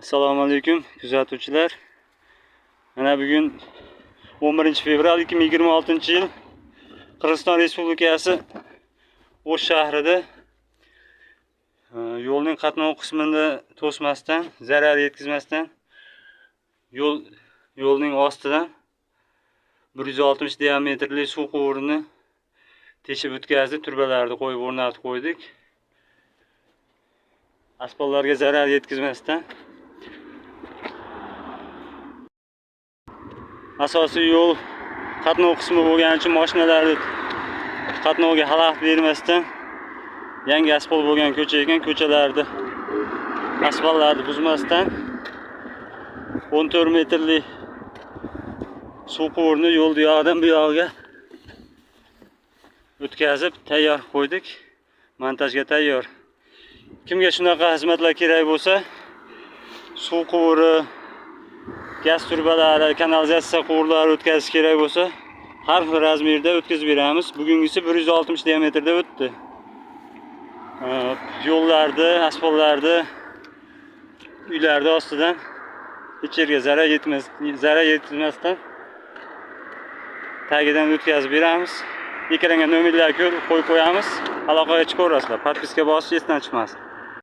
Assalomu alaykum kuzatuvchilar. Mana bugun 11 fevral 2026-yil Qirg'iziston Respublikasi O'sh shahrida yo'lning qatnov qismini to'smasdan, zarar yetkazmasdan yo'lning ostidan 160 diametrli suv quvurini teshib o'tkazib, turbalarni qo'yib o'rnatib qo'ydik. Asfaltlarga zarar yetkazmasdan. Asosiy yo'l qatnov qismi bo'lgani uchun mashinalarni qatnovga xalaqit bermasdan yangi asfalt bo'lgan ko'cha ekan, ko'chalarni asfaltlarni buzmasdan 14 metrli suv quvurini yo'l bu yoqdan bu yoqqa o'tkazib tayyor qo'ydik. Montajga tayyor. Kimga shunaqa xizmatlar kerak bo'lsa, suv quvuri, gaz turbalari, kanalizatsiya quvurlari o'tkazish kerak bo'lsa, har xil razmerda o'tkazib beramiz. Bugungisi 160 diametrda o'tdi. Yo'llarda, asfaltlarda, uylarda ostidan hech yerga zarar yetmasdan tagidan o'tkazib beramiz. Ekranga nomerlarni qo'yib qo'yamiz. Aloqaga chiqaverasizlar. Podpiska bosish esdan chiqmasin.